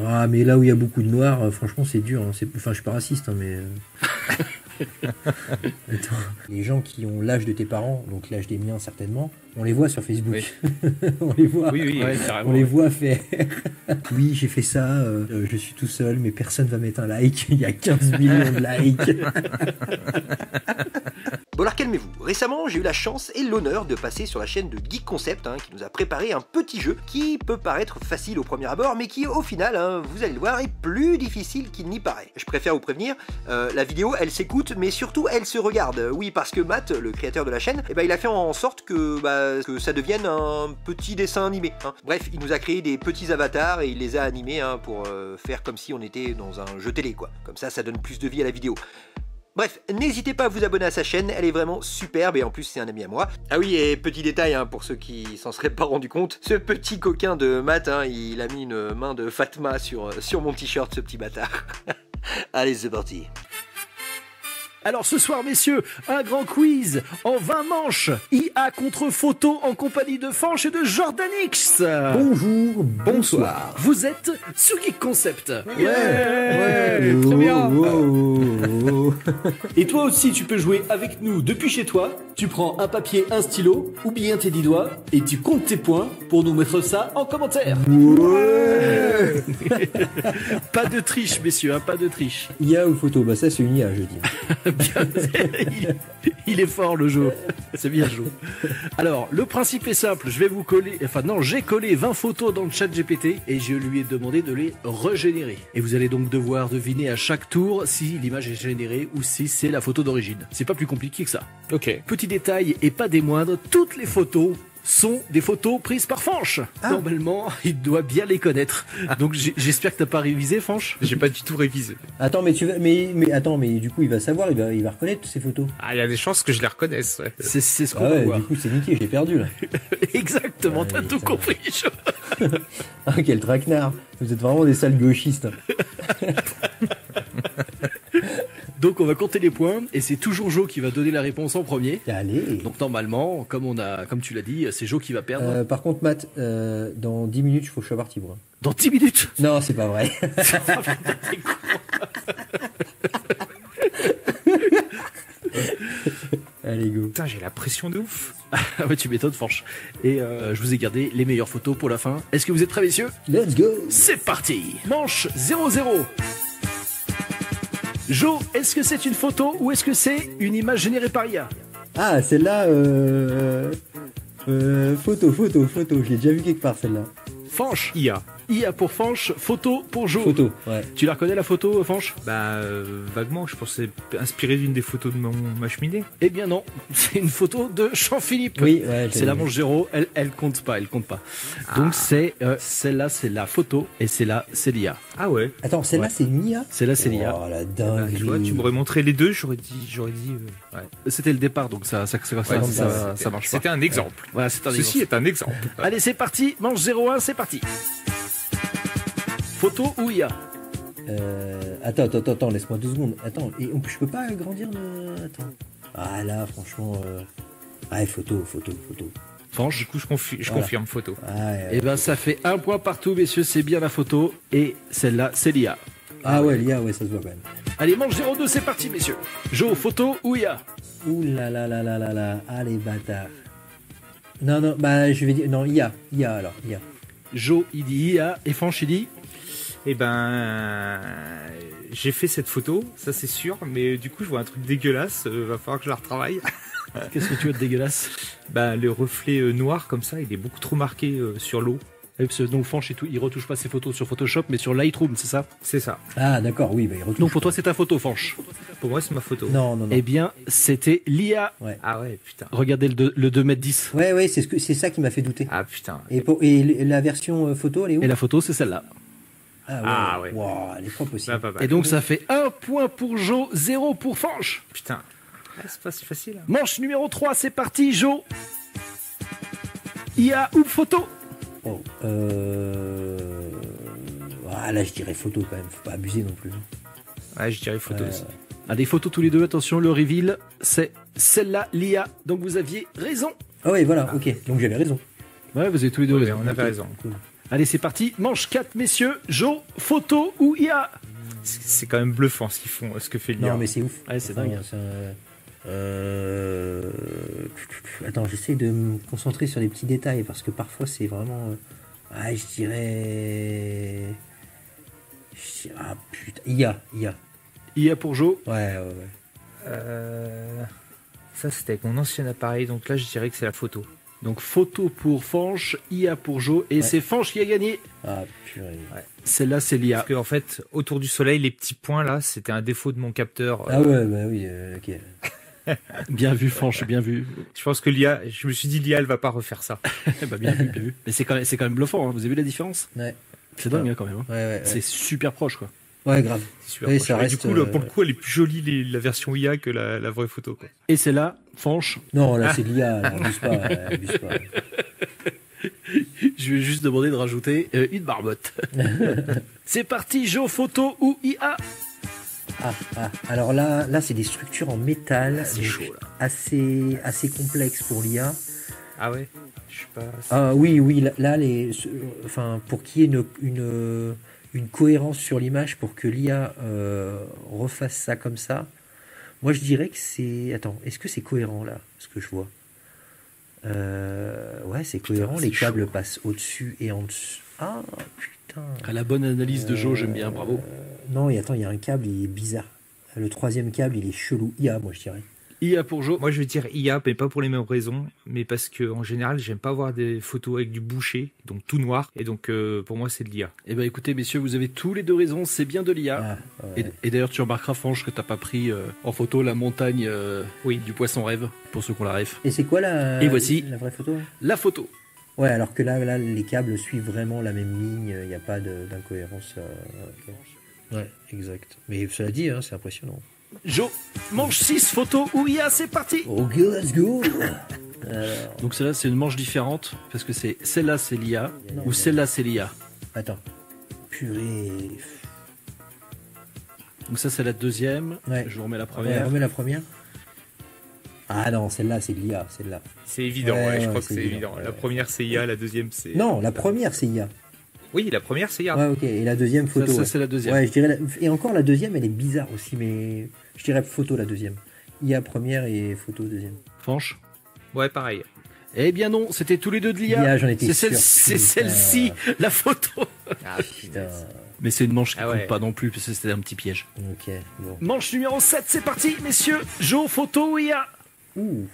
Ah, mais là où il y a beaucoup de noirs, franchement, c'est dur. Hein. Enfin, je suis pas raciste, hein, mais... Attends. Les gens qui ont l'âge de tes parents, donc l'âge des miens certainement, on les voit sur Facebook. Oui. On les voit. Oui, ouais, on les voit faire. Oui, j'ai fait ça. Je suis tout seul, mais personne va mettre un like. Il y a 15 millions de likes. Bon alors calmez-vous, récemment j'ai eu la chance et l'honneur de passer sur la chaîne de Geek Concept qui nous a préparé un petit jeu qui peut paraître facile au premier abord mais qui au final, vous allez le voir, est plus difficile qu'il n'y paraît. Je préfère vous prévenir, la vidéo elle s'écoute mais surtout elle se regarde. Oui parce que Matt, le créateur de la chaîne, il a fait en sorte que ça devienne un petit dessin animé. Bref, il nous a créé des petits avatars et il les a animés pour faire comme si on était dans un jeu télé quoi. Comme ça donne plus de vie à la vidéo. Bref, n'hésitez pas à vous abonner à sa chaîne, elle est vraiment superbe et en plus c'est un ami à moi. Ah oui, et petit détail pour ceux qui s'en seraient pas rendu compte, ce petit coquin de Matt, il a mis une main de Fatma sur mon t-shirt, ce petit bâtard. Allez, c'est parti. Alors ce soir, messieurs, un grand quiz en 20 manches. IA contre photo en compagnie de Fanch et de Jordanix. Bonjour, bonsoir. Vous êtes sur Geek Concept. Ouais, trop bien. Et toi aussi, tu peux jouer avec nous depuis chez toi. Tu prends un papier, un stylo, ou bien tes 10 doigts, et tu comptes tes points pour nous mettre ça en commentaire. Ouais. Pas de triche, messieurs, pas de triche. IA ou photo, ça c'est une IA, je dis. Il est fort le jeu, c'est bien joué. Alors le principe est simple, je vais vous coller, j'ai collé 20 photos dans le chat GPT et je lui ai demandé de les régénérer. Et vous allez donc devoir deviner à chaque tour si l'image est générée ou si c'est la photo d'origine. C'est pas plus compliqué que ça. Ok. Petit détail et pas des moindres, toutes les photos sont des photos prises par Fanch. Normalement, il doit bien les connaître. Donc j'espère que t'as pas révisé, Fanch. J'ai pas du tout révisé. Attends, mais du coup il va savoir, il va reconnaître ces photos. Ah, il y a des chances que je les reconnaisse. Ouais. C'est ce qu'on va voir. Du coup c'est niqué, je l'ai perdu là. Exactement, t'as tout compris. Ah, quel traquenard. Vous êtes vraiment des sales gauchistes. Donc on va compter les points et c'est toujours Jo qui va donner la réponse en premier. Allez. Donc normalement, comme tu l'as dit, c'est Jo qui va perdre. Par contre Matt, dans 10 minutes il faut que je sois parti moi. Dans 10 minutes? Non, c'est pas vrai. Allez go. Putain, j'ai la pression de ouf. Ah ouais, tu m'étonnes, Fanch. Et je vous ai gardé les meilleures photos pour la fin. Est-ce que vous êtes prêts, messieurs? Let's go. C'est parti. Manche 0-0. Jo, est-ce que c'est une photo ou est-ce que c'est une image générée par IA? Ah, celle-là, photo. Je l'ai déjà vu quelque part, celle-là. Fanch. IA. IA pour Fanch, photo pour Jo. Photo, ouais. Tu la reconnais la photo, Fanch? Vaguement, je pensais inspiré d'une des photos de ma cheminée. Eh bien non, c'est une photo de Jean-Philippe. Oui, ouais. C'est la manche 0, elle compte pas. Donc c'est celle-là, c'est la photo et celle-là, c'est l'IA. Ah ouais. Attends, celle-là c'est une IA? Celle-là, c'est l'IA. Oh la dingue. Tu vois, tu m'aurais montré les deux, j'aurais dit. Ouais. C'était le départ, donc ça marche pas. C'était un exemple. Voilà, c'est un Ceci exemple. est un exemple. Allez, c'est parti. Manche 0-1, c'est parti. Photo ou IA? Attends, laisse-moi 2 secondes. Attends, et je peux pas agrandir le... Attends. Ah là, franchement... Ouais, photo. Fanch. Du coup, je confirme photo. Et ben ça fait 1 point partout, messieurs, c'est bien la photo. Et celle-là, c'est l'IA. Ah ouais, l'IA, ouais, ça se voit quand même. Allez, manche 0-2, c'est parti, messieurs. Jo, photo ou IA? Ouh là là là là là là. Ah les bâtards. Non, je vais dire... Non, IA alors, IA. Jo, il dit IA, et Fanch, il dit... Eh ben, j'ai fait cette photo, ça c'est sûr, mais du coup je vois un truc dégueulasse, va falloir que je la retravaille. Qu'est-ce que tu vois de dégueulasse? Le reflet noir comme ça, il est beaucoup trop marqué sur l'eau. Donc Fanch et tout, il retouche pas ses photos sur Photoshop, mais sur Lightroom, c'est ça? C'est ça. Ah d'accord, oui, il retouche. Donc pour toi c'est ta photo, Fanch? Pour moi c'est ma photo. Non. Eh bien, c'était l'IA. Ouais. Ah ouais, putain. Regardez le 2m10. Ouais, c'est ça qui m'a fait douter. Ah putain. Et la version photo, elle est où? Et la photo, c'est celle-là. Ah ouais. Wow, elle est pas possible. Et donc ça fait 1 point pour Jo, 0 pour Fanch. Putain. C'est pas si facile. Hein. Manche numéro 3, c'est parti, Jo. IA ou photo? Oh, là je dirais photo quand même, faut pas abuser non plus. Ouais, je dirais photo aussi. Allez, photos tous les deux, attention, le reveal, c'est celle-là, l'IA. Donc vous aviez raison. Ah oui, voilà, ok, donc j'avais raison. Ouais, vous avez tous les deux raison. On avait raison. Cool. Allez, c'est parti. Manche 4, messieurs. Jo, photo ou IA? C'est quand même bluffant ce qu'ils font, ce que fait l'IA. Non, mais c'est ouf. Ouais, c'est dingue. Attends, j'essaie de me concentrer sur les petits détails parce que parfois c'est vraiment. Je dirais. Ah putain, IA. IA pour Jo. Ouais. Ça, c'était avec mon ancien appareil, donc là, je dirais que c'est la photo. Donc photo pour Fanche, IA pour Jo, et c'est Fanche qui a gagné. Ah purée. Ouais. Celle-là, c'est l'IA. Parce que en fait, autour du soleil, les petits points là, c'était un défaut de mon capteur. Ah ouais, bah oui, ok. Bien vu, Fanche, bien vu. Je pense que l'IA, je me suis dit l'IA, elle va pas refaire ça. Bah, bien vu, bien vu. Mais c'est quand même bluffant, hein. Vous avez vu la différence? Ouais. C'est dingue, hein, quand même. Hein. Ouais. C'est super proche, quoi. Ouais, grave. C'est super Oui, proche. ça Et reste, du coup, là, pour le coup, elle est plus jolie la version IA que la vraie photo. Quoi. Et c'est là, Fanche. Non, là c'est de l'IA, abuse pas. Je vais juste demander de rajouter une marmotte. C'est parti, Jo, photo ou IA? Alors là c'est des structures en métal. C'est chaud, là. Assez complexe pour l'IA. Ah ouais. Je suis pas. Ah oui, là pour qu'il y ait une cohérence sur l'image, pour que l'IA refasse ça comme ça, moi je dirais que c'est... Attends, est-ce que c'est cohérent là, ce que je vois? Ouais, c'est cohérent, c'est les câbles chaud. passent au-dessus et en dessous. Ah putain. À la bonne analyse de Jo, j'aime bien, bravo. Non, attends, il y a un câble, il est bizarre. Le troisième câble, il est chelou. IA, moi je dirais. IA pour Jo. Moi, je vais dire IA, mais pas pour les mêmes raisons, mais parce que en général, j'aime pas voir des photos avec du boucher, donc tout noir, et donc pour moi, c'est de l'IA. Eh ben écoutez, messieurs, vous avez tous les deux raison, c'est bien de l'IA. Et d'ailleurs, tu remarqueras, Fanche, que t'as pas pris en photo la montagne du poisson rêve, pour ceux qui ont la rêve. Et c'est quoi Et voici la vraie photo? la photo. Ouais, alors que là, les câbles suivent vraiment la même ligne, il n'y a pas d'incohérence. Ok. Ouais, exact. Mais cela dit, c'est impressionnant. Jo, manche 6, photo ou IA, c'est parti. Ok, let's go. Donc celle-là, c'est une manche différente, parce que c'est celle-là, c'est l'IA, ou celle-là, c'est l'IA. Attends. Purée. Donc ça, c'est la deuxième. Ouais. Je vous remets la Ouais, première. remets la première. Ah non, celle-là, c'est de l'IA, celle-là. C'est évident, Ouais, je crois ouais, que c'est c'est évident. évident. La première, c'est IA, la deuxième, c'est... Non, la première, c'est IA. Oui, la première, c'est IA. Ouais, ok. Et la deuxième, photo. Ça, ouais. c'est la deuxième. Ouais, je dirais. Et encore, la deuxième, elle est bizarre aussi, mais je dirais photo, la deuxième. IA première et photo deuxième. Fanche. Ouais, pareil. Eh bien non, c'était tous les deux de l'IA. l'IA, j'en étais C'est sûr. c'est Putain. celle-ci, la photo. Ah, Putain. Mais c'est une manche qui Ah ouais. compte pas non plus, parce que c'était un petit piège. Ok, bon. Manche numéro 7, c'est parti, messieurs. Jo, photo ou IA? Ouh.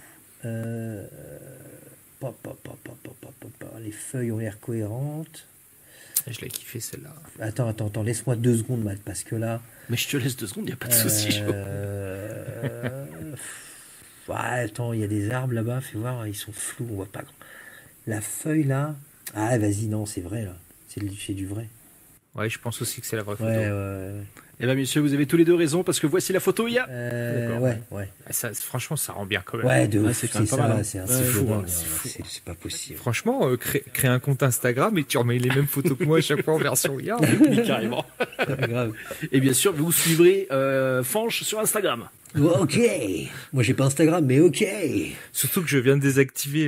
Les feuilles ont l'air cohérentes. Je l'ai kiffé, celle-là. Attends, laisse-moi 2 secondes, Matt, parce que là... Mais je te laisse 2 secondes, y a pas de souci, Jo. Ouais, attends, il y a des arbres là-bas, fais voir, ils sont flous, on voit pas. La feuille là... Ah, vas-y, non, c'est vrai, là. C'est du vrai. Ouais, je pense aussi que c'est la vraie photo. Ouais. Eh bien, messieurs, vous avez tous les deux raison, parce que voici la photo IA. D'accord. Ouais. Ah, ça, franchement, ça rend bien quand même. Ouais, de Ouais, ouf, c'est quand même pas mal, hein. c'est un Ouais, cycle fou, dingue, hein, hein. c'est fou. C'est pas possible. Franchement, crée un compte Instagram et tu remets les mêmes photos que moi à chaque fois en version IA. Oui, carrément. Grave. Et bien sûr, vous suivrez Fanche sur Instagram. Ok. Moi, j'ai pas Instagram, mais ok. Surtout que je viens de désactiver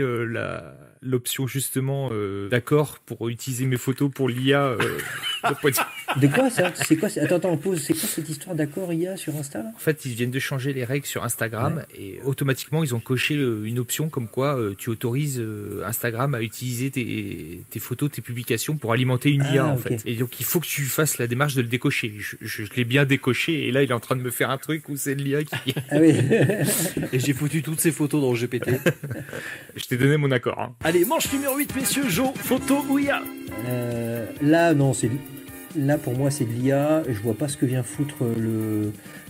l'option justement d'accord pour utiliser mes photos pour l'IA. De quoi ça? C'est quoi? Attends, pause. C'est quoi cette histoire d'accord IA sur Insta là? En fait, ils viennent de changer les règles sur Instagram et automatiquement, ils ont coché une option comme quoi tu autorises Instagram à utiliser tes photos, tes publications pour alimenter une IA en ok. fait. Et donc, il faut que tu fasses la démarche de le décocher. Je l'ai bien décoché et là, il est en train de me faire un truc où c'est de l'IA qui... Ah oui. Et j'ai foutu toutes ces photos dans le GPT. Je t'ai donné mon accord. Hein. Allez, manche numéro 8, messieurs. Jo, photo ou IA? Là, non, là pour moi c'est de l'IA. Je vois pas ce que vient foutre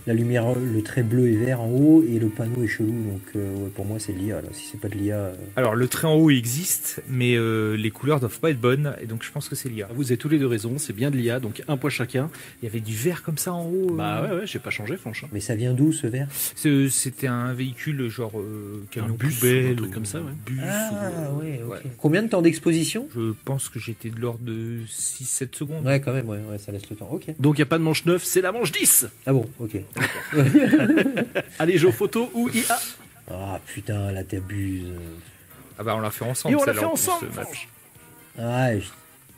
la lumière, le trait bleu et vert en haut, et le panneau est chelou. Donc ouais, pour moi c'est de l'IA. Là, si c'est pas de l'IA. Alors, le trait en haut il existe, mais les couleurs doivent pas être bonnes et donc je pense que c'est l'IA. Vous avez tous les deux raison, c'est bien de l'IA, donc un point chacun. Il y avait du vert comme ça en haut. Bah ouais, j'ai pas changé, franchement. Mais ça vient d'où ce vert? C'était un véhicule genre camion Un bus, poubelle, un truc comme ça, ouais. Bus, Ah ouais, ok. ouais. Combien de temps d'exposition? Je pense que j'étais de l'ordre de 6-7 secondes. Ouais, quand même, ouais, ça laisse le temps. Ok. Donc il n'y a pas de manche 9, c'est la manche 10. Ah bon, ok. Allez, Jo, photo ou IA? Ah putain, là t'abuses. Ah bah on l'a fait ensemble. Et on l'a celle-là, fait en plus, ensemble, ce match. Ah,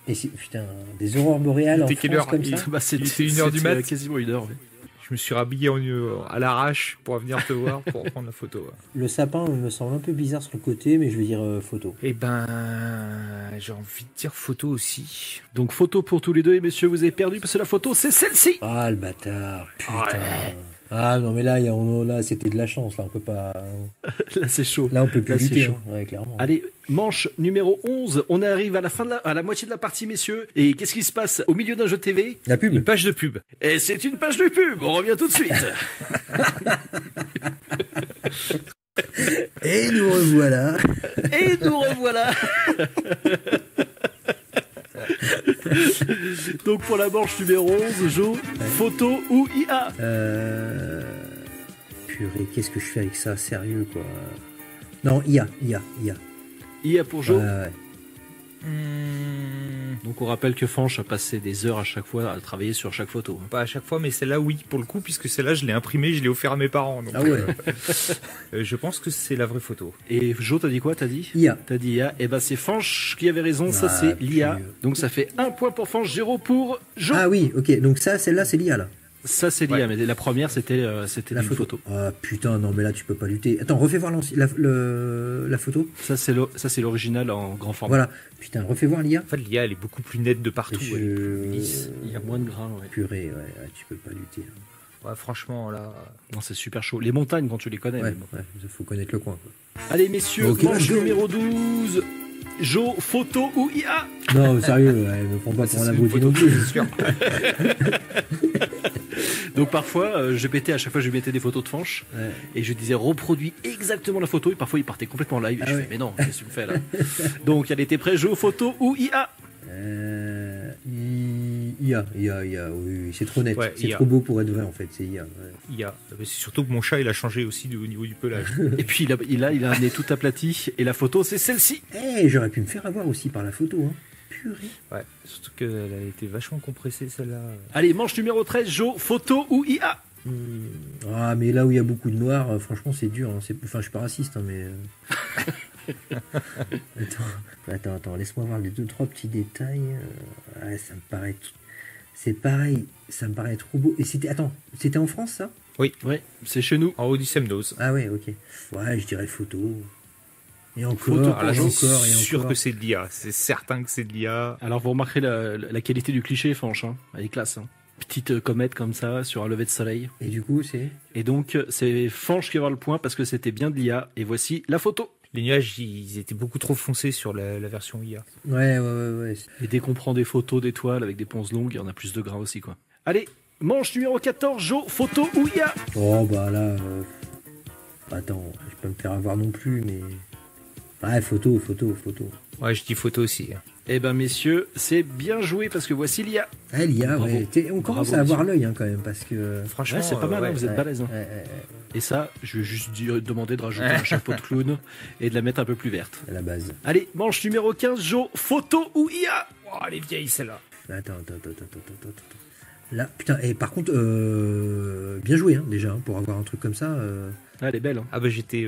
Et putain, des aurores boréales en C'était quelle France heure comme Il- ça. Bah, Il était 1h du mat. Quasiment 1h. Je me suis rhabillé à l'arrache pour venir te voir pour prendre la photo. Ouais. Le sapin me semble un peu bizarre sur le côté, mais je vais dire photo. Eh ben, j'ai envie de dire photo aussi. Donc photo pour tous les deux, et messieurs, vous avez perdu parce que la photo, c'est celle-ci. Ah, le bâtard, putain. Ouais. Ah non, mais là, là c'était de la chance, là, on peut pas... Là, c'est chaud. Là, on peut plus Là, c'est lutter, chaud. hein. Ouais, clairement. Allez, manche numéro 11. On arrive à la fin à la moitié de la partie, messieurs. Et qu'est-ce qui se passe au milieu d'un jeu TV? La Une pub. page de pub. Et c'est une page de pub. On revient tout de suite. Et nous revoilà. Et nous revoilà. Donc pour la manche numéro 11, Jo, photo ou IA? Purée, qu'est-ce que je fais avec ça? Sérieux, quoi. Non, IA. IA pour Jo. Ouais. Donc on rappelle que Fanch a passé des heures à chaque fois à travailler sur chaque photo. Pas à chaque fois, mais celle-là, oui, pour le coup, puisque celle-là, je l'ai imprimée, je l'ai offert à mes parents. Donc, Ah ouais. je pense que c'est la vraie photo. Et Jo, t'as dit quoi? T'as dit IA. T'as dit IA. Et ben c'est Fanch qui avait raison, ça c'est l'IA. purée. Donc ça fait 1 point pour Fanch, 0 pour Jo. Ah oui, ok. Donc ça, celle-là, c'est l'IA, là. Ça c'est l'IA, Ouais. mais la première c'était La une photo. Ah putain, non, mais là, tu peux pas lutter. Attends, refais voir la photo. Ça c'est l'original en grand format. Voilà. Putain, refais voir l'IA. En fait, l'IA, elle est beaucoup plus nette de partout. Elle est plus lisse. Il y a moins de grains, ouais. Purée, ouais, tu peux pas lutter. Ouais, franchement, là... Non, c'est super chaud. Les montagnes quand tu les connais. Ouais, mais bon. ouais, il faut connaître le coin, quoi. Allez messieurs, Ok, manche let's go. numéro 12. Jo, photo ou IA? Non, sérieux, ouais, me prends pas pour un abruti non plus. C'est sûr. Donc parfois, GPT, à chaque fois, je lui mettais des photos de Fanch Ouais. et je disais reproduis exactement la photo. Et parfois, il partait complètement en live. Et Ah je ouais. fais, mais non, qu'est-ce que tu me fais là? Donc, elle était prête, Jo, photo ou IA? IA, oui, c'est trop net. Ouais, c'est IA. trop beau pour être vrai, en fait, c'est IA. Ouais. IA. Mais c'est surtout que mon chat, il a changé aussi au niveau du pelage. Et puis, il a un nez tout aplati. Et la photo, c'est celle-ci. J'aurais pu me faire avoir aussi par la photo, hein. Purée. Ouais, surtout qu'elle a été vachement compressée, celle-là. Allez, manche numéro 13, Jo, photo ou IA? Ah, mais là où il y a beaucoup de noirs, franchement, c'est dur. Hein. Enfin, je suis pas raciste, hein, mais. Attends, laisse-moi voir les 2-3 petits détails. Ouais, ça me paraît. C'est pareil, ça me paraît trop beau. Et c'était en France, ça? Ouais, c'est chez nous. En haut du Semnose. Ah ouais, ok. Ouais, je dirais photo. Et encore, Photo, et Alors là, je encore, suis et sûr encore. que c'est de l'IA. C'est certain que c'est de l'IA. Alors, vous remarquerez la qualité du cliché, Fanch. Hein. Elle est classe. Hein. Petite comète comme ça sur un lever de soleil. Et du coup, c'est. Et donc, c'est Fanch qui va avoir le point parce que c'était bien de l'IA. Et voici la photo. Les nuages, ils étaient beaucoup trop foncés sur la version IA. Ouais. Et dès qu'on prend des photos d'étoiles avec des ponces longues, il y en a plus de grains aussi, quoi. Allez, manche numéro 14, Jo, photo ou IA? Oh, bah là. Attends, je peux me faire avoir non plus, mais. Ouais, photo. Ouais, je dis photo aussi. Eh ben, messieurs, c'est bien joué parce que voici l'IA. Ah, l'IA, Bravo. ouais. On commence Bravo, à avoir monsieur. l'œil, hein, quand même, parce que. Franchement, Ouais, c'est pas mal, hein, ouais. vous êtes Ouais. balèze. Hein. Ouais, Et ça, je vais juste demander de rajouter un chapeau de clown et de la mettre un peu plus verte. à la base. Allez, manche numéro 15, Jo, photo ou IA? Oh, elle est vieille, celle-là. Attends. Là, putain, et par contre, bien joué, hein, déjà, hein, pour avoir un truc comme ça. Ah, elle est belle. Hein. Ah bah j'étais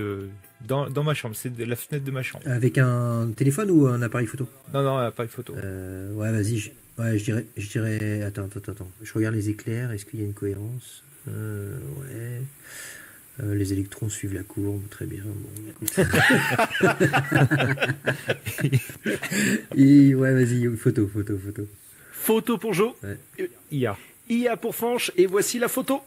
dans ma chambre, c'est de la fenêtre de ma chambre. Avec un téléphone ou un appareil photo? Non, pas une photo. Ouais, vas-y, je dirais. Attends. Je regarde les éclairs, est-ce qu'il y a une cohérence? Ouais. Les électrons suivent la courbe, très bien. Bon, écoute. Et ouais, vas-y, photo. Photo pour Jo, IA. IA pour Fanch, et voici la photo.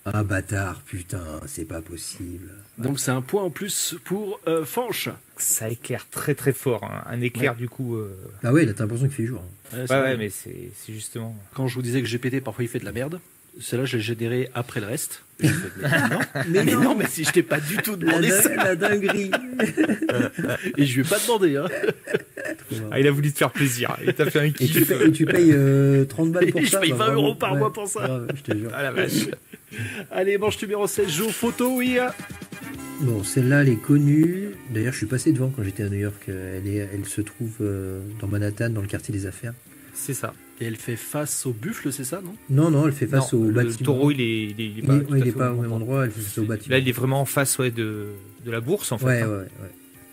Ah, bâtard, putain, c'est pas possible. Donc c'est un point en plus pour Fanch. Ça éclaire très très fort. Hein. Un éclair du coup. Ah ouais, là, t'as l'impression qu'il fait jour. Hein. Ouais, mais c'est justement. Quand je vous disais que GPT, parfois il fait de la merde, celle-là je l'ai généré après le reste. J'ai fait, mais non, mais si je t'ai pas du tout demandé ça. La dinguerie. Et je lui ai pas demandé. Hein. Ah, il a voulu te faire plaisir. Il t'a fait un Et kiff. tu payes 30 balles pour Et ça. je paye bah, 20 bravo. € par mois pour ça. Grave, je te jure. Ah la vache. Allez, manche numéro 16, Jo, photo ou IA? Bon, celle-là, elle est connue. D'ailleurs, je suis passé devant quand j'étais à New York. Elle se trouve dans Manhattan, dans le quartier des affaires. C'est ça. Et elle fait face au buffle, c'est ça, non? Non, elle fait face Non, au le bâtiment. taureau, il est Il pas. est- tout ouais, à il est fait pas au bon même endroit, elle fait face au bâtiment. Là, il est vraiment en face de la bourse en fait. Ouais.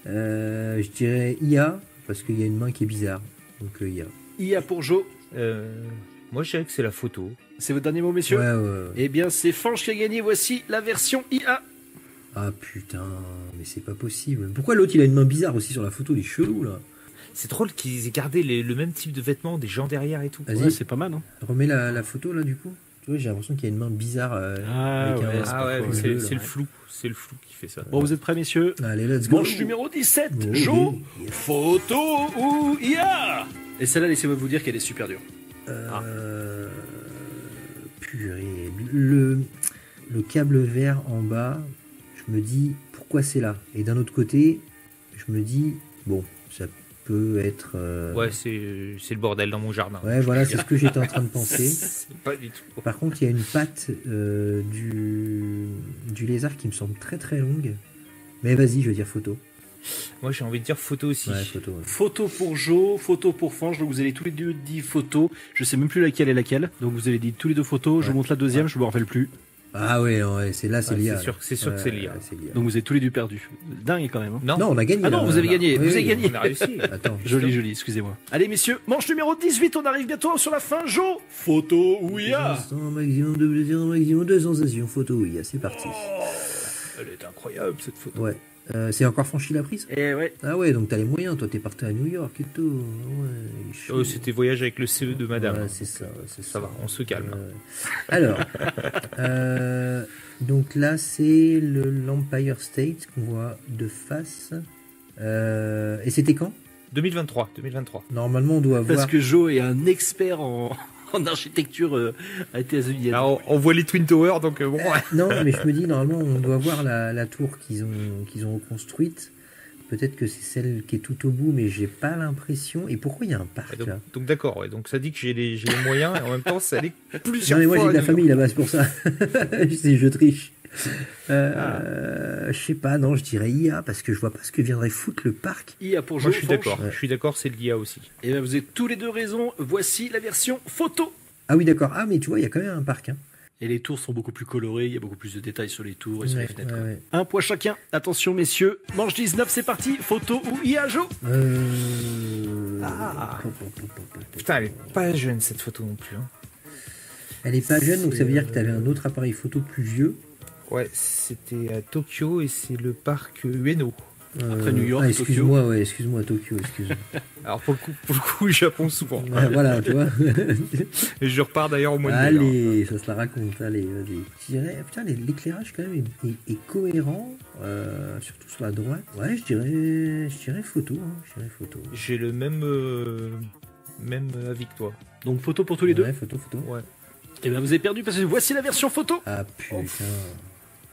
Je dirais IA, parce qu'il y a une main qui est bizarre. Donc IA. IA pour Joe. Moi, je dirais que c'est la photo. C'est votre dernier mot, messieurs? Ouais. Eh bien, c'est Fanche qui a gagné. Voici la version IA. Ah putain, mais c'est pas possible. Pourquoi l'autre il a une main bizarre aussi sur la photo, il est chelou là. C'est drôle qu'ils aient gardé le même type de vêtements, des gens derrière et tout. Vas-y. Ouais, c'est pas mal, hein. Remets la photo là du coup. Tu vois, j'ai l'impression qu'il y a une main bizarre. Avec ouais, c'est le flou. C'est le flou qui fait ça. Bon, vous êtes prêts, messieurs? Allez, let's go. Manche numéro 17. Oh, Joe, yes. photo ou IA? Et celle-là, laissez-moi vous dire qu'elle est super dure. Purée. Le câble vert en bas, je me dis pourquoi c'est là. Et d'un autre côté, je me dis bon, ça peut être. Ouais, c'est le bordel dans mon jardin. Ouais, voilà, c'est ce que j'étais en train de penser. C'est pas du tout. Par contre, il y a une patte du lézard qui me semble très très longue. Mais vas-y, je veux dire photo. Moi, j'ai envie de dire photo aussi. Ouais, photo. Ouais. Photo pour Joe, photo pour Fange. Donc vous avez tous les deux dit photo. Je sais même plus laquelle est laquelle. Donc vous avez dit tous les deux photos. Je vous montre la deuxième, je me rappelle plus. Ah ouais, c'est là, c'est l'IA. C'est sûr que c'est l'IA. Donc vous avez tous les deux perdu. Dingue quand même. Hein. Non, on a gagné. Ah non, là, vous avez là. gagné. Oui, Vous avez oui. gagné. On a réussi. Attends. Joli, excusez-moi. Allez messieurs, manche numéro 18, on arrive bientôt sur la fin. Joe, photo ou IA? Maximum de plaisir, maximum de sensations. Photo, oui, c'est parti. Elle est incroyable cette photo. Ouais. C'est encore franchi la prise? Eh ouais. Ah ouais, donc t'as les moyens, toi t'es parti à New York et tout. Ouais, C'était voyage avec le CE de madame. Ouais, c'est ça, c'est Ça va, on se calme. Alors, donc là c'est l'Empire State qu'on voit de face. Et c'était quand? 2023. Normalement on doit Parce voir. que Joe est un expert en architecture états-unienne. Alors, on voit les Twin Towers, donc bon. Non, mais je me dis normalement on doit voir la tour qu'ils ont reconstruite. Peut-être que c'est celle qui est tout au bout, mais j'ai pas l'impression. Et pourquoi il y a un parc là? Donc d'accord, ouais. Donc ça dit que j'ai les moyens et en même temps ça allait plusieurs Non mais moi fois j'ai de la à New famille York. là-bas, c'est pour ça. Je triche. Je sais pas, non, je dirais IA parce que je vois pas ce que viendrait foutre le parc. IA pour Joe. Moi je suis Fange. d'accord. Je suis d'accord, c'est l'IA aussi. Et bien vous avez tous les deux raison. Voici la version photo. Ah oui, d'accord. Ah, mais tu vois, il y a quand même un parc. Hein. Et les tours sont beaucoup plus colorées, il y a beaucoup plus de détails sur les tours et sur les fenêtres. Ouais. Un point chacun. Attention messieurs, manche 19, c'est parti. Photo ou IA, Joe? Putain, elle est pas jeune cette photo non plus. Hein. Elle est pas jeune, donc ça veut dire que tu avais un autre appareil photo plus vieux. Ouais, c'était à Tokyo et c'est le parc Ueno. Après New York, ah, excuse-moi, Tokyo, excuse-moi. Alors pour le coup, le Japon souvent. Voilà, tu vois. Et je repars d'ailleurs au mois de mai. Allez, ça se la raconte, allez, vas-y. Je dirais, putain, l'éclairage quand même est cohérent, surtout sur la droite. Ouais, je dirais photo, photo. J'ai le même avis que toi. Donc photo pour tous les deux. Ouais, photo. Ouais. Et bien vous avez perdu parce que voici la version photo. Ah putain.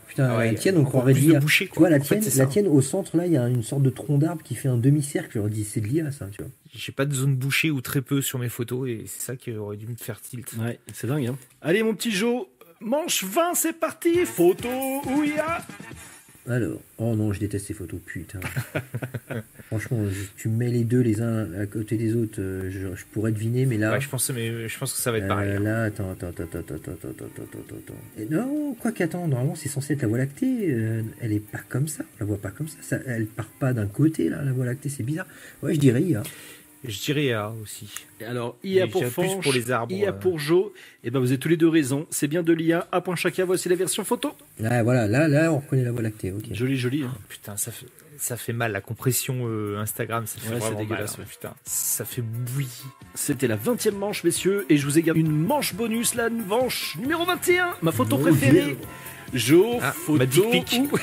Putain, Ah ouais, la tienne, on encore croirait de plus de l'IA. bouchées, Tu quoi. vois, la En fait, tienne, c'est la ça. tienne, au centre, là, il y a une sorte de tronc d'arbre qui fait un demi-cercle. Je leur dis, c'est de l'IA, ça, tu vois. J'ai pas de zone bouchée ou très peu sur mes photos et c'est ça qui aurait dû me faire tilt. Ouais, c'est dingue. Hein. Allez mon petit Joe, manche 20, c'est parti. Photo ou IA? Alors, oh non, je déteste ces photos, putain. Franchement, tu mets les deux les uns à côté des autres, je pourrais deviner, mais là. Ouais, je pense que ça va être pareil. Là, attends. Et non, quoi qu'attends, normalement c'est censé être la Voie lactée, elle est pas comme ça, on la voit pas comme ça, elle part pas d'un côté là, la Voie lactée, c'est bizarre. Ouais, je dirais IA. Je dirais A aussi. Et alors, IA Mais pour je dirais plus Fanche, pour les arbres, IA pour Joe. Et ben vous avez tous les deux raison. C'est bien de l'IA. Un point chacun. Voici la version photo. Ah, voilà, là on reconnaît la Voie lactée, ok. Joli. Hein. Putain, ça fait mal la compression Instagram, ça fait Ouais, vraiment c'est mal. dégueulasse, Hein, ouais. putain, ça fait bouillir. C'était la 20e manche, messieurs. Et je vous ai gardé une manche bonus, la manche numéro 21. Ma photo Mon préférée. Dieu. Joe, Ah, photo ma dick pic. ou...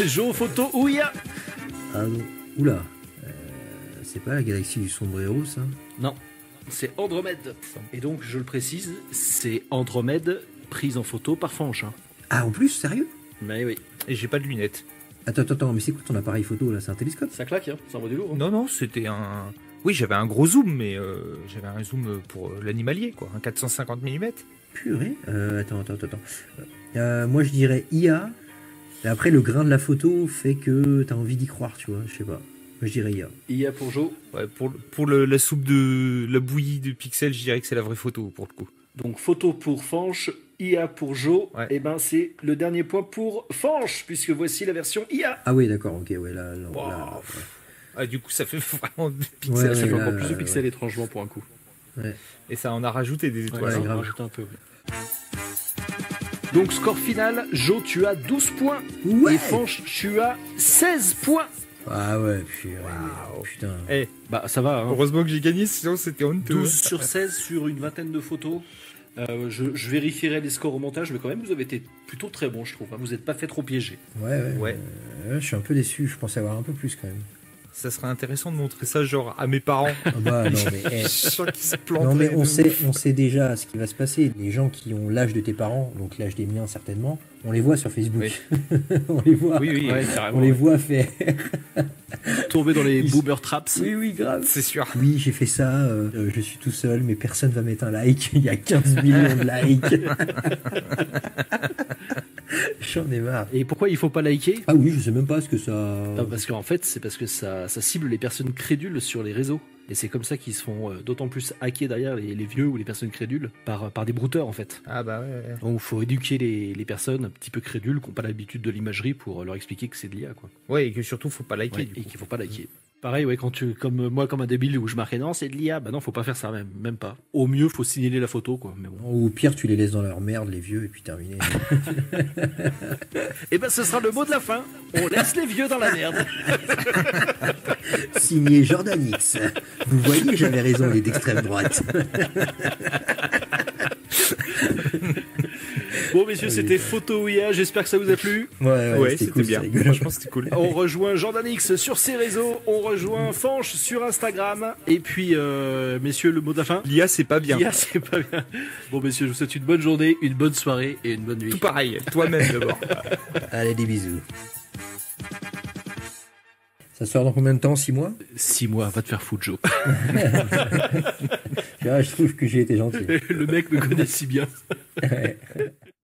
Joe, photo ou IA? Ah non, oula. C'est pas la galaxie du sombrero, ça? Non, c'est Andromède. Et donc, je le précise, c'est Andromède prise en photo par Fanche. Hein. Ah, en plus, sérieux? Mais oui, Et j'ai pas de lunettes. Attends, mais c'est quoi ton appareil photo là? C'est un télescope? ça claque, hein. Ça envoie du lourd. Hein. Non, c'était un... Oui, j'avais un gros zoom, mais j'avais un zoom pour l'animalier, quoi. Un 450 mm. Purée. Attends. Moi je dirais IA. Et après le grain de la photo fait que t'as envie d'y croire, tu vois. Je sais pas. Moi je dirais IA. IA pour Joe. Ouais, pour la soupe de... La bouillie de pixels, je dirais que c'est la vraie photo, pour le coup. Donc photo pour Fanche, IA pour Joe. Ouais. Et ben c'est le dernier point pour Fanche, puisque voici la version IA. Ah oui, d'accord, ok, ouais, là. Wow. là, Ah, du coup, ça fait vraiment des Ouais, pixels. Ça fait là, encore plus de ouais. pixels étrangement pour un coup. Et ça en a rajouté des étoiles. Ouais, Ça grave. en rajoute un peu. Donc score final, Joe tu as 12 points Ouais. et Fanch tu as 16 points. Ah ouais, putain. Eh, Bah ça va, hein. heureusement que j'ai gagné, sinon c'était honteux. 12 sur 16 sur une vingtaine de photos. Je vérifierai les scores au montage, mais quand même vous avez été plutôt très bon je trouve, hein. Vous n'êtes pas fait trop piéger. Ouais. Je suis un peu déçu, je pensais avoir un peu plus quand même. Ça serait intéressant de montrer ça genre à mes parents. Ah bah non mais... Je suis sûr qu'ils se plantent. Non mais on sait déjà ce qui va se passer. Les gens qui ont l'âge de tes parents, donc l'âge des miens certainement, on les voit sur Facebook. Oui. On les voit. Oui, oui, Ouais, carrément. On les voit faire. Tomber dans les boomer traps. Oui, grave. c'est sûr. Oui, j'ai fait ça, je suis tout seul, mais personne va mettre un like. Il y a 15 millions de likes. J'en ai marre. Et pourquoi il faut pas liker? Ah oui, je sais même pas ce que ça... Non, parce qu'en fait, c'est parce que ça cible les personnes crédules sur les réseaux. Et c'est comme ça qu'ils se font d'autant plus hacker derrière les vieux ou les personnes crédules par des brouteurs en fait. Ah bah ouais. Donc il faut éduquer les personnes un petit peu crédules qui n'ont pas l'habitude de l'imagerie pour leur expliquer que c'est de l'IA quoi. Ouais, et que surtout faut pas liker. Ouais, du et coup. qu'il faut pas liker. Pareil, ouais, quand tu, comme moi, comme un débile où je marquais non, c'est de l'IA, bah non, faut pas faire ça, même pas. Au mieux, faut signaler la photo, quoi. Mais bon. Ou au pire, tu les laisses dans leur merde, les vieux, et puis terminé. Et ben, ce sera le mot de la fin. On laisse les vieux dans la merde. Signé Jordan X. Vous voyez, j'avais raison, il est d'extrême droite. Bon, messieurs, c'était Photo IA. J'espère que ça vous a plu. Ouais, c'était cool, bien. c'est rigolo. Franchement, c'était cool. On rejoint Jordan X sur ses réseaux. On rejoint Fanch sur Instagram. Et puis, messieurs, le mot de la fin. L'IA, c'est pas bien. IA, c'est pas bien. Bon, messieurs, je vous souhaite une bonne journée, une bonne soirée et une bonne nuit. Tout pareil. Toi-même d'abord. Allez, des bisous. Ça sort dans combien de temps? 6 mois? 6 mois, va te faire foutre, Joe. Je trouve que j'ai été gentil. Le mec me connaît si bien. Ouais.